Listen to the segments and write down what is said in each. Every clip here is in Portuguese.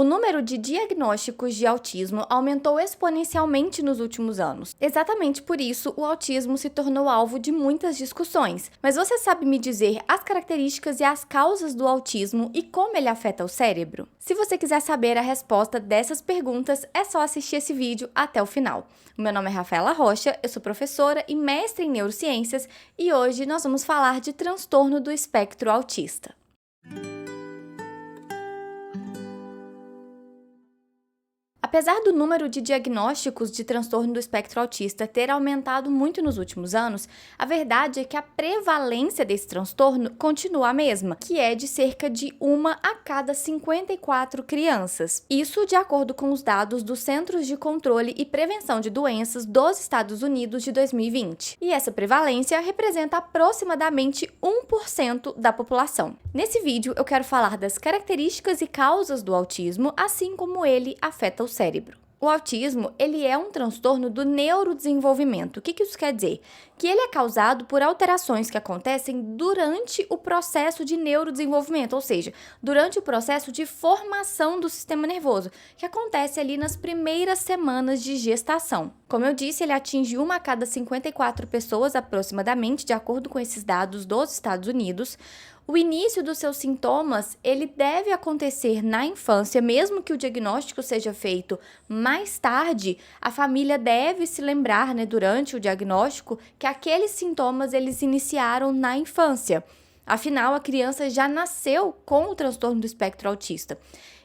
O número de diagnósticos de autismo aumentou exponencialmente nos últimos anos. Exatamente por isso, o autismo se tornou alvo de muitas discussões. Mas você sabe me dizer as características e as causas do autismo e como ele afeta o cérebro? Se você quiser saber a resposta dessas perguntas, é só assistir esse vídeo até o final. O meu nome é Rafaela Rocha, eu sou professora e mestre em neurociências e hoje nós vamos falar de transtorno do espectro autista. Apesar do número de diagnósticos de transtorno do espectro autista ter aumentado muito nos últimos anos, a verdade é que a prevalência desse transtorno continua a mesma, que é de cerca de 1 a cada 54 crianças. Isso de acordo com os dados dos Centros de Controle e Prevenção de Doenças dos Estados Unidos de 2020. E essa prevalência representa aproximadamente 1% da população. Nesse vídeo, eu quero falar das características e causas do autismo, assim como ele afeta o cérebro. O autismo, ele é um transtorno do neurodesenvolvimento. O que isso quer dizer? Que ele é causado por alterações que acontecem durante o processo de neurodesenvolvimento, ou seja, durante o processo de formação do sistema nervoso, que acontece ali nas primeiras semanas de gestação. Como eu disse, ele atinge 1 a cada 54 pessoas aproximadamente, de acordo com esses dados dos Estados Unidos. O início dos seus sintomas, ele deve acontecer na infância, mesmo que o diagnóstico seja feito mais tarde, a família deve se lembrar, durante o diagnóstico, que aqueles sintomas eles iniciaram na infância. Afinal, a criança já nasceu com o transtorno do espectro autista.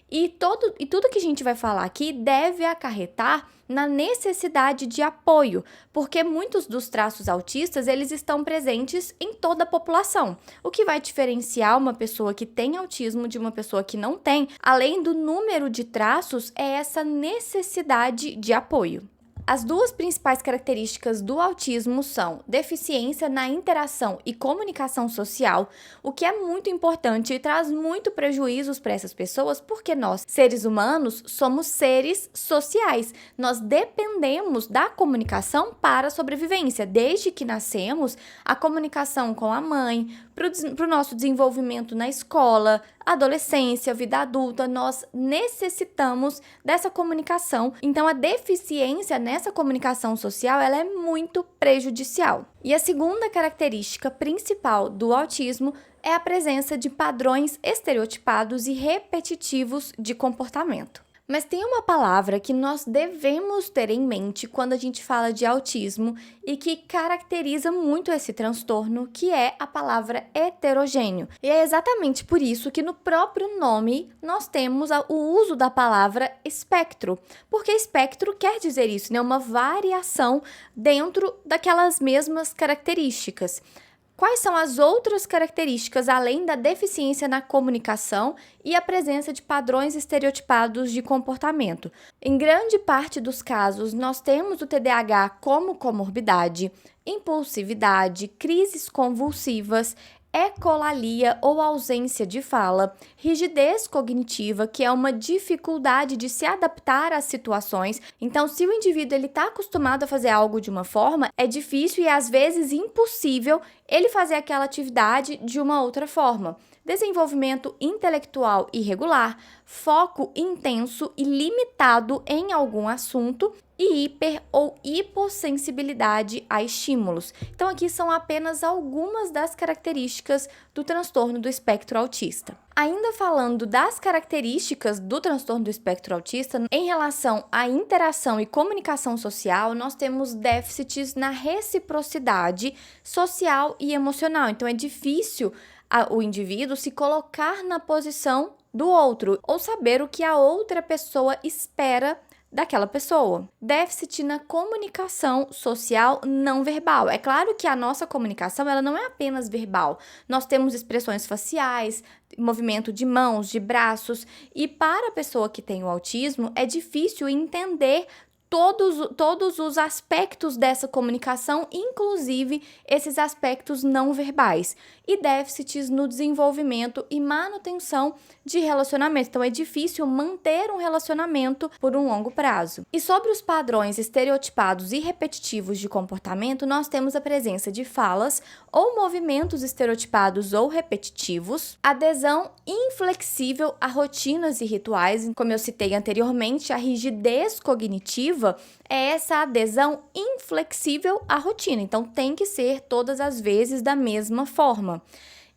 E tudo que a gente vai falar aqui deve acarretar na necessidade de apoio, porque muitos dos traços autistas, eles estão presentes em toda a população. O que vai diferenciar uma pessoa que tem autismo de uma pessoa que não tem, além do número de traços, é essa necessidade de apoio. As duas principais características do autismo são deficiência na interação e comunicação social, o que é muito importante e traz muito prejuízos para essas pessoas, porque nós, seres humanos, somos seres sociais. Nós dependemos da comunicação para a sobrevivência. Desde que nascemos, a comunicação com a mãe, para o nosso desenvolvimento na escola, adolescência, vida adulta, nós necessitamos dessa comunicação. Então, a deficiência nessa comunicação social, ela é muito prejudicial. E a segunda característica principal do autismo é a presença de padrões estereotipados e repetitivos de comportamento. Mas tem uma palavra que nós devemos ter em mente quando a gente fala de autismo e que caracteriza muito esse transtorno, que é a palavra heterogêneo. E é exatamente por isso que no próprio nome nós temos o uso da palavra espectro, porque espectro quer dizer isso, uma variação dentro daquelas mesmas características. Quais são as outras características, além da deficiência na comunicação e a presença de padrões estereotipados de comportamento? Em grande parte dos casos, nós temos o TDAH como comorbidade, impulsividade, crises convulsivas, ecolalia ou ausência de fala, rigidez cognitiva, que é uma dificuldade de se adaptar às situações. Então, se o indivíduo está acostumado a fazer algo de uma forma, é difícil e às vezes impossível ele fazer aquela atividade de uma outra forma. Desenvolvimento intelectual irregular, foco intenso e limitado em algum assunto e hiper ou hipossensibilidade a estímulos. Então, aqui são apenas algumas das características do transtorno do espectro autista. Ainda falando das características do transtorno do espectro autista, em relação à interação e comunicação social, nós temos déficits na reciprocidade social e emocional. Então, é difícil o indivíduo se colocar na posição do outro ou saber o que a outra pessoa espera daquela pessoa. Déficit na comunicação social não verbal. É claro que a nossa comunicação ela não é apenas verbal. Nós temos expressões faciais, movimento de mãos, de braços, e para a pessoa que tem o autismo é difícil entender todos os aspectos dessa comunicação, inclusive esses aspectos não verbais, e déficits no desenvolvimento e manutenção de relacionamento. Então, é difícil manter um relacionamento por um longo prazo. E sobre os padrões estereotipados e repetitivos de comportamento, nós temos a presença de falas ou movimentos estereotipados ou repetitivos, adesão inflexível a rotinas e rituais, como eu citei anteriormente, a rigidez cognitiva é essa adesão inflexível à rotina, então tem que ser todas as vezes da mesma forma.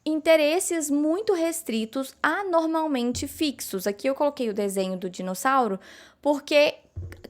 Interesses muito restritos, anormalmente fixos. Aqui eu coloquei o desenho do dinossauro porque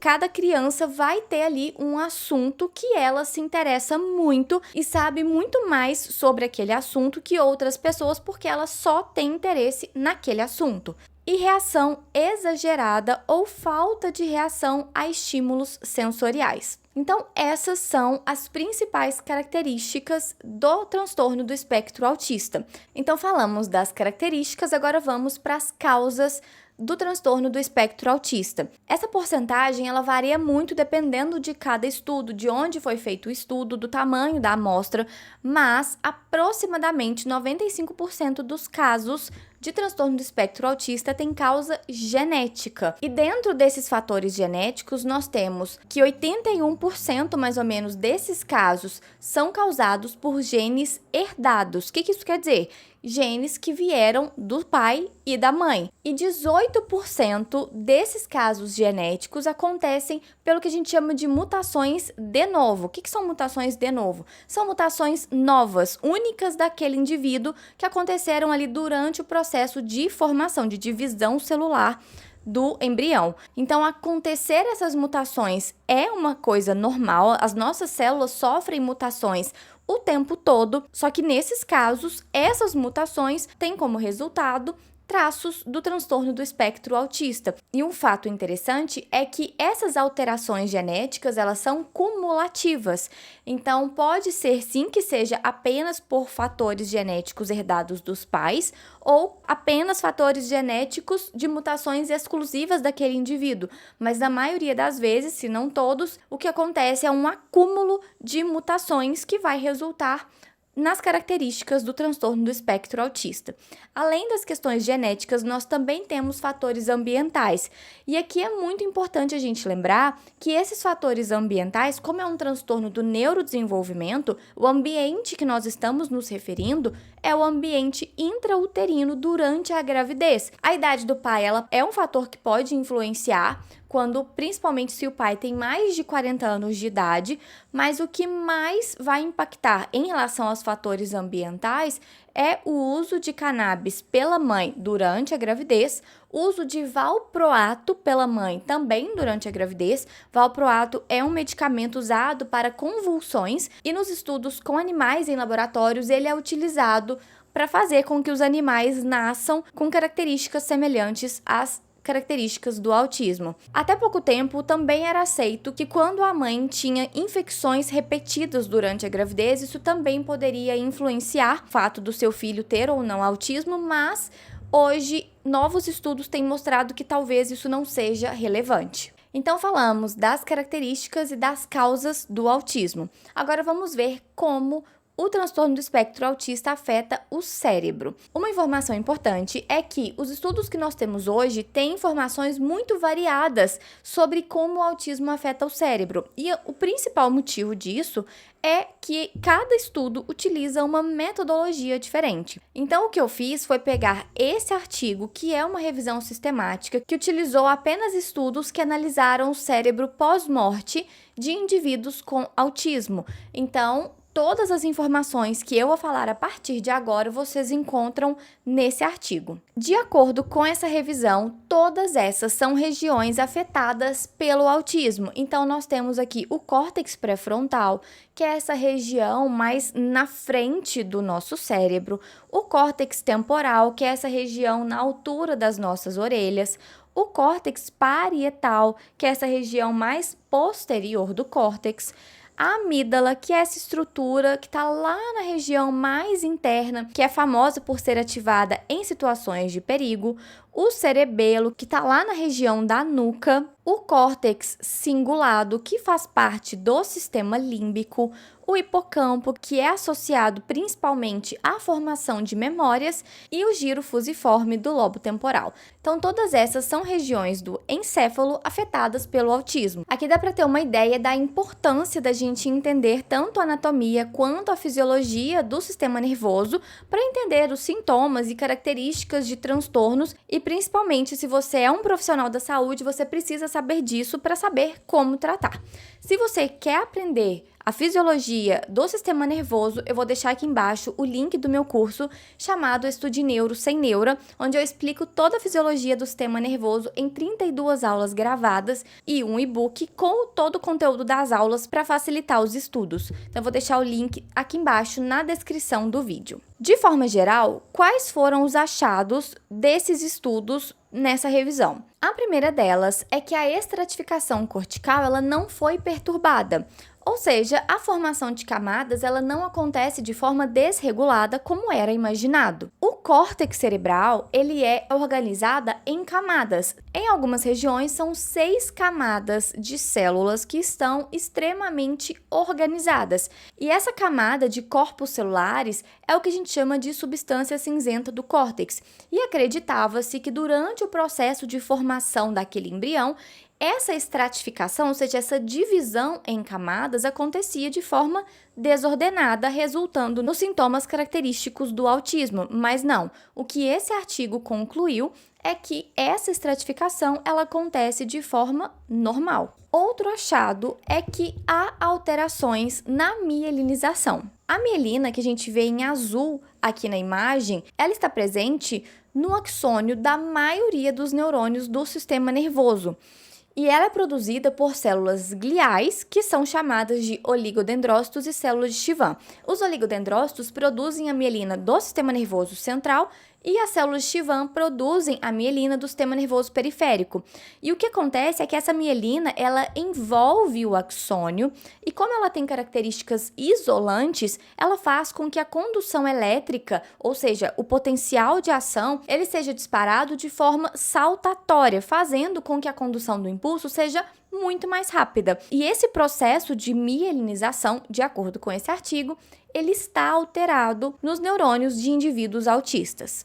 cada criança vai ter ali um assunto que ela se interessa muito e sabe muito mais sobre aquele assunto que outras pessoas, porque ela só tem interesse naquele assunto. E reação exagerada ou falta de reação a estímulos sensoriais. Então, essas são as principais características do transtorno do espectro autista. Então, falamos das características, agora vamos para as causas do transtorno do espectro autista. Essa porcentagem ela varia muito dependendo de cada estudo, de onde foi feito o estudo, do tamanho da amostra, mas aproximadamente 95% dos casos de transtorno do espectro autista tem causa genética. E dentro desses fatores genéticos, nós temos que 81% mais ou menos desses casos são causados por genes herdados. O que isso quer dizer? Genes que vieram do pai e da mãe. E 18% desses casos genéticos acontecem pelo que a gente chama de mutações de novo. O que são mutações de novo? São mutações novas, únicas daquele indivíduo que aconteceram ali durante o processo de formação, de divisão celular do embrião. Então, acontecer essas mutações é uma coisa normal, as nossas células sofrem mutações o tempo todo, só que nesses casos, essas mutações têm como resultado traços do transtorno do espectro autista. E um fato interessante é que essas alterações genéticas, elas são cumulativas. Então, pode ser sim que seja apenas por fatores genéticos herdados dos pais ou apenas fatores genéticos de mutações exclusivas daquele indivíduo. Mas na maioria das vezes, se não todos, o que acontece é um acúmulo de mutações que vai resultar nas características do transtorno do espectro autista. Além das questões genéticas, nós também temos fatores ambientais. E aqui é muito importante a gente lembrar que esses fatores ambientais, como é um transtorno do neurodesenvolvimento, o ambiente que nós estamos nos referindo é o ambiente intrauterino durante a gravidez. A idade do pai, ela é um fator que pode influenciar principalmente se o pai tem mais de 40 anos de idade, mas o que mais vai impactar em relação aos fatores ambientais é o uso de cannabis pela mãe durante a gravidez, uso de valproato pela mãe também durante a gravidez. Valproato é um medicamento usado para convulsões e nos estudos com animais em laboratórios ele é utilizado para fazer com que os animais nasçam com características semelhantes às características do autismo. Até pouco tempo, também era aceito que quando a mãe tinha infecções repetidas durante a gravidez, isso também poderia influenciar o fato do seu filho ter ou não autismo, mas hoje novos estudos têm mostrado que talvez isso não seja relevante. Então, falamos das características e das causas do autismo. Agora vamos ver como o transtorno do espectro autista afeta o cérebro. Uma informação importante é que os estudos que nós temos hoje têm informações muito variadas sobre como o autismo afeta o cérebro. E o principal motivo disso é que cada estudo utiliza uma metodologia diferente. Então, o que eu fiz foi pegar esse artigo, que é uma revisão sistemática, que utilizou apenas estudos que analisaram o cérebro pós-morte de indivíduos com autismo. Então, todas as informações que eu vou falar a partir de agora, vocês encontram nesse artigo. De acordo com essa revisão, todas essas são regiões afetadas pelo autismo. Então, nós temos aqui o córtex pré-frontal, que é essa região mais na frente do nosso cérebro, o córtex temporal, que é essa região na altura das nossas orelhas, o córtex parietal, que é essa região mais posterior do córtex, a amígdala, que é essa estrutura que está lá na região mais interna, que é famosa por ser ativada em situações de perigo, o cerebelo, que está lá na região da nuca, o córtex cingulado, que faz parte do sistema límbico, o hipocampo, que é associado principalmente à formação de memórias, e o giro fusiforme do lobo temporal. Então, todas essas são regiões do encéfalo afetadas pelo autismo. Aqui dá para ter uma ideia da importância da gente entender tanto a anatomia quanto a fisiologia do sistema nervoso para entender os sintomas e características de transtornos e, principalmente, se você é um profissional da saúde, você precisa saber disso para saber como tratar. Se você quer aprender a fisiologia do sistema nervoso, eu vou deixar aqui embaixo o link do meu curso chamado Estude Neuro Sem Neura, onde eu explico toda a fisiologia do sistema nervoso em 32 aulas gravadas e um e-book com todo o conteúdo das aulas para facilitar os estudos. Então eu vou deixar o link aqui embaixo na descrição do vídeo. De forma geral, quais foram os achados desses estudos nessa revisão? A primeira delas é que a estratificação cortical ela não foi perturbada. Ou seja, a formação de camadas ela não acontece de forma desregulada como era imaginado. O córtex cerebral ele é organizado em camadas. Em algumas regiões são 6 camadas de células que estão extremamente organizadas. E essa camada de corpos celulares é o que a gente chama de substância cinzenta do córtex. E acreditava-se que durante o processo de formação daquele embrião, essa estratificação, ou seja, essa divisão em camadas, acontecia de forma desordenada, resultando nos sintomas característicos do autismo. Mas não, o que esse artigo concluiu é que essa estratificação ela acontece de forma normal. Outro achado é que há alterações na mielinização. A mielina, que a gente vê em azul aqui na imagem, ela está presente no axônio da maioria dos neurônios do sistema nervoso. E ela é produzida por células gliais, que são chamadas de oligodendrócitos e células de Schwann. Os oligodendrócitos produzem a mielina do sistema nervoso central e as células de Schwann produzem a mielina do sistema nervoso periférico. E o que acontece é que essa mielina, ela envolve o axônio e como ela tem características isolantes, ela faz com que a condução elétrica, ou seja, o potencial de ação, ele seja disparado de forma saltatória, fazendo com que a condução do impulso seja muito mais rápida. E esse processo de mielinização, de acordo com esse artigo, ele está alterado nos neurônios de indivíduos autistas.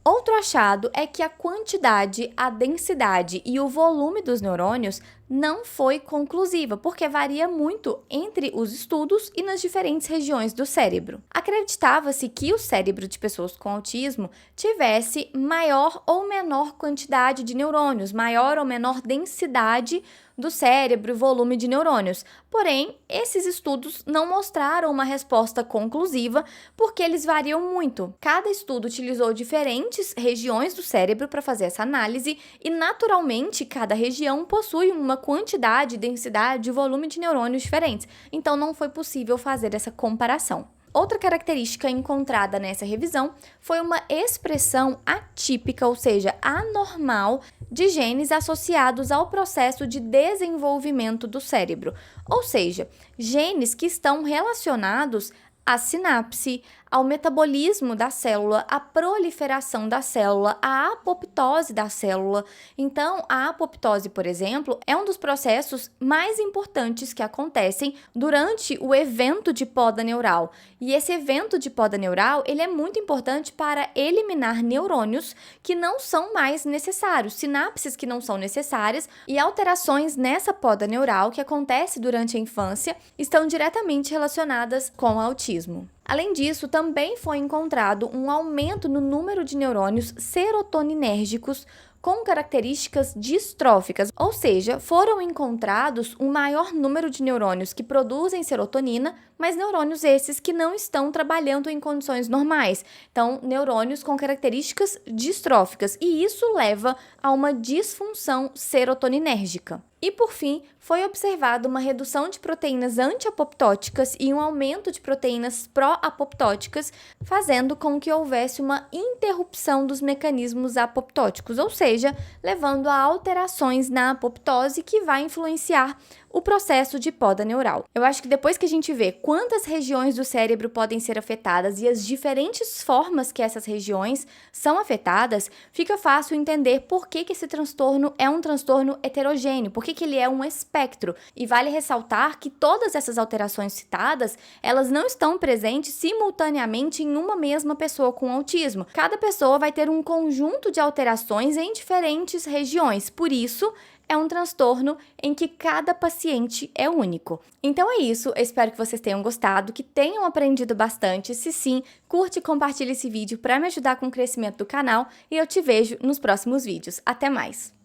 Outro achado é que a quantidade, a densidade e o volume dos neurônios não foi conclusiva, porque varia muito entre os estudos e nas diferentes regiões do cérebro. Acreditava-se que o cérebro de pessoas com autismo tivesse maior ou menor quantidade de neurônios, maior ou menor densidade do cérebro e volume de neurônios. Porém, esses estudos não mostraram uma resposta conclusiva porque eles variam muito. Cada estudo utilizou diferentes regiões do cérebro para fazer essa análise e, naturalmente, cada região possui uma quantidade, densidade e volume de neurônios diferentes. Então, não foi possível fazer essa comparação. Outra característica encontrada nessa revisão foi uma expressão atípica, ou seja, anormal, de genes associados ao processo de desenvolvimento do cérebro, ou seja, genes que estão relacionados à sinapse, ao metabolismo da célula, à proliferação da célula, à apoptose da célula. Então, a apoptose, por exemplo, é um dos processos mais importantes que acontecem durante o evento de poda neural. E esse evento de poda neural, ele é muito importante para eliminar neurônios que não são mais necessários, sinapses que não são necessárias e alterações nessa poda neural que acontece durante a infância estão diretamente relacionadas com o autismo. Além disso, também foi encontrado um aumento no número de neurônios serotoninérgicos com características distróficas, ou seja, foram encontrados um maior número de neurônios que produzem serotonina, mas neurônios esses que não estão trabalhando em condições normais. Então, neurônios com características distróficas, e isso leva a uma disfunção serotoninérgica. E, por fim, foi observada uma redução de proteínas antiapoptóticas e um aumento de proteínas pró-apoptóticas, fazendo com que houvesse uma interrupção dos mecanismos apoptóticos, ou seja, levando a alterações na apoptose que vai influenciar o processo de poda neural. Eu acho que depois que a gente vê quantas regiões do cérebro podem ser afetadas e as diferentes formas que essas regiões são afetadas, fica fácil entender por que esse transtorno é um transtorno heterogêneo, por que ele é um espectro. E vale ressaltar que todas essas alterações citadas, elas não estão presentes simultaneamente em uma mesma pessoa com autismo. Cada pessoa vai ter um conjunto de alterações em diferentes regiões, por isso é um transtorno em que cada paciente é único. Então é isso, eu espero que vocês tenham gostado, que tenham aprendido bastante. Se sim, curte e compartilhe esse vídeo para me ajudar com o crescimento do canal e eu te vejo nos próximos vídeos. Até mais!